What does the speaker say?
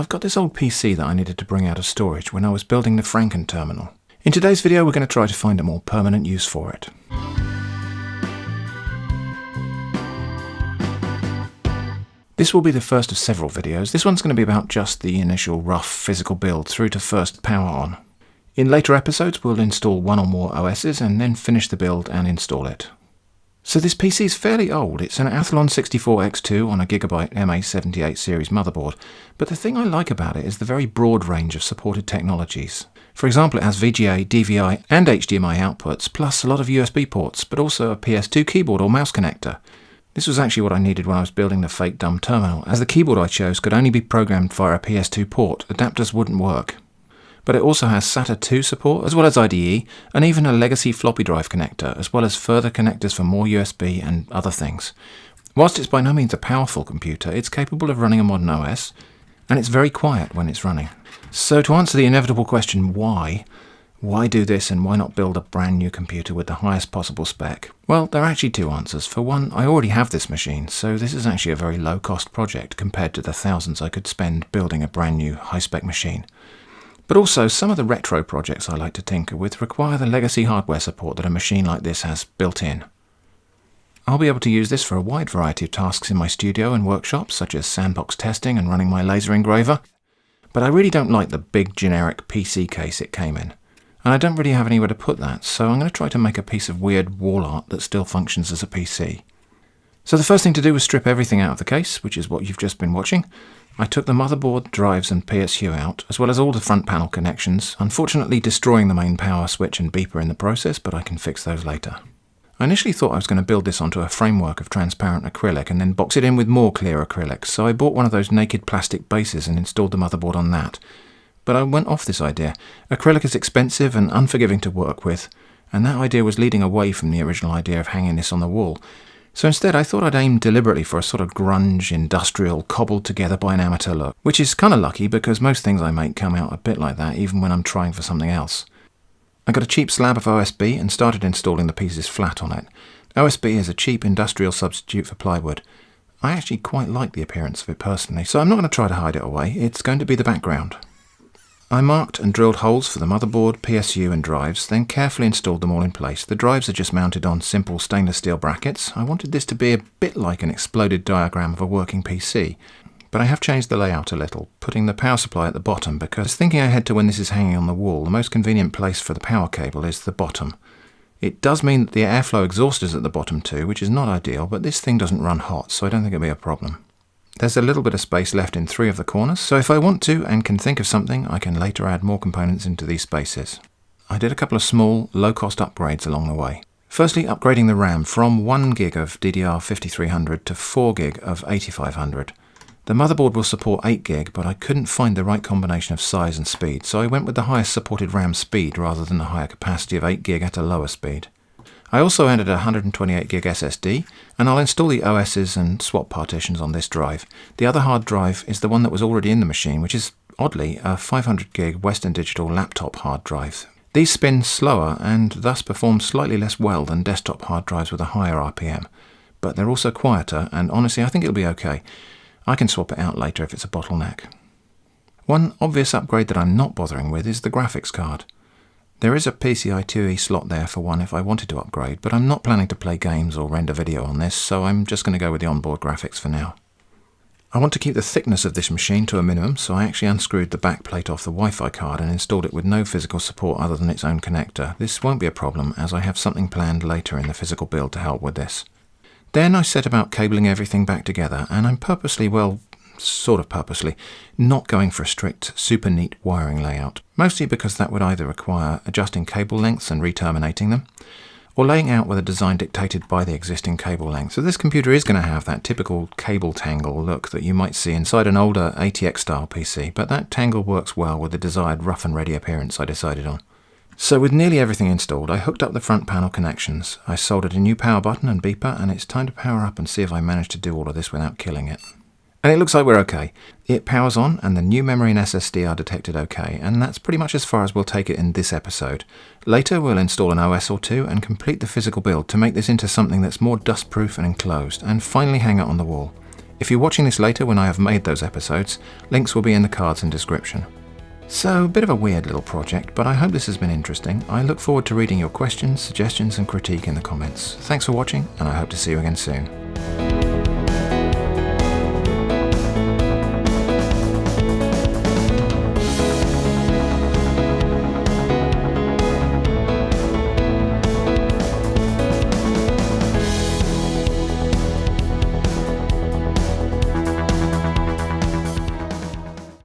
I've got this old PC that I needed to bring out of storage when I was building the Franken terminal. In today's video we're going to try to find a more permanent use for it. This will be the first of several videos. This one's going to be about just the initial rough physical build through to first power on. In later episodes we'll install one or more OSes and then finish the build and install it. So this PC is fairly old. It's an Athlon 64X2 on a Gigabyte MA78 series motherboard, but the thing I like about it is the very broad range of supported technologies. For example, it has VGA, DVI and HDMI outputs, plus a lot of USB ports, but also a PS2 keyboard or mouse connector. This was actually what I needed when I was building the fake dumb terminal, as the keyboard I chose could only be programmed via a PS2 port. Adapters wouldn't work. But it also has SATA 2 support, as well as IDE, and even a legacy floppy drive connector, as well as further connectors for more USB and other things. Whilst it's by no means a powerful computer, it's capable of running a modern OS, and it's very quiet when it's running. So to answer the inevitable question, why do this and why not build a brand new computer with the highest possible spec? Well, there are actually two answers. For one, I already have this machine, so this is actually a very low-cost project compared to the thousands I could spend building a brand new high-spec machine. But also, some of the retro projects I like to tinker with require the legacy hardware support that a machine like this has built in. I'll be able to use this for a wide variety of tasks in my studio and workshops, such as sandbox testing and running my laser engraver. But I really don't like the big generic PC case it came in. And I don't really have anywhere to put that, so I'm going to try to make a piece of weird wall art that still functions as a PC. So the first thing to do was strip everything out of the case, which is what you've just been watching. I took the motherboard, drives and PSU out, as well as all the front panel connections, unfortunately destroying the main power switch and beeper in the process, but I can fix those later. I initially thought I was going to build this onto a framework of transparent acrylic and then box it in with more clear acrylic, so I bought one of those naked plastic bases and installed the motherboard on that. But I went off this idea. Acrylic is expensive and unforgiving to work with, and that idea was leading away from the original idea of hanging this on the wall. So instead I thought I'd aim deliberately for a sort of grunge, industrial, cobbled together by an amateur look, which is kind of lucky because most things I make come out a bit like that even when I'm trying for something else. I got a cheap slab of OSB and started installing the pieces flat on it. OSB is a cheap industrial substitute for plywood. I actually quite like the appearance of it personally, so I'm not going to try to hide it away. It's going to be the background. I marked and drilled holes for the motherboard, PSU and drives, then carefully installed them all in place. The drives are just mounted on simple stainless steel brackets. I wanted this to be a bit like an exploded diagram of a working PC, but I have changed the layout a little, putting the power supply at the bottom because thinking ahead to when this is hanging on the wall, the most convenient place for the power cable is the bottom. It does mean that the airflow exhaust is at the bottom too, which is not ideal, but this thing doesn't run hot, so I don't think it'll be a problem. There's a little bit of space left in 3 of the corners, so if I want to and can think of something, I can later add more components into these spaces. I did a couple of small, low-cost upgrades along the way. Firstly, upgrading the RAM from 1 gig of DDR5300 to 4 gig of 8500. The motherboard will support 8 gig, but I couldn't find the right combination of size and speed, so I went with the highest supported RAM speed rather than the higher capacity of 8 gig at a lower speed. I also added a 128 gig SSD, and I'll install the OSes and swap partitions on this drive. The other hard drive is the one that was already in the machine, which is, oddly, a 500 gig Western Digital laptop hard drive. These spin slower and thus perform slightly less well than desktop hard drives with a higher RPM. But they're also quieter, and honestly I think it'll be okay. I can swap it out later if it's a bottleneck. One obvious upgrade that I'm not bothering with is the graphics card. There is a PCI 2e slot there for one if I wanted to upgrade, but I'm not planning to play games or render video on this, so I'm just going to go with the onboard graphics for now. I want to keep the thickness of this machine to a minimum, so I actually unscrewed the back plate off the Wi-Fi card and installed it with no physical support other than its own connector. This won't be a problem, as I have something planned later in the physical build to help with this. Then I set about cabling everything back together, and I'm purposely, well, sort of purposely, not going for a strict, super neat wiring layout, mostly because that would either require adjusting cable lengths and re-terminating them, or laying out with a design dictated by the existing cable length. So this computer is going to have that typical cable tangle look that you might see inside an older ATX style PC, but that tangle works well with the desired rough and ready appearance I decided on. So with nearly everything installed, I hooked up the front panel connections. I soldered a new power button and beeper, and it's time to power up and see if I manage to do all of this without killing it. And it looks like we're okay. It powers on and the new memory and SSD are detected okay, and that's pretty much as far as we'll take it in this episode. Later we'll install an OS or two and complete the physical build to make this into something that's more dustproof and enclosed, and finally hang it on the wall. If you're watching this later when I have made those episodes, links will be in the cards and description. So, a bit of a weird little project, but I hope this has been interesting. I look forward to reading your questions, suggestions and critique in the comments. Thanks for watching, and I hope to see you again soon.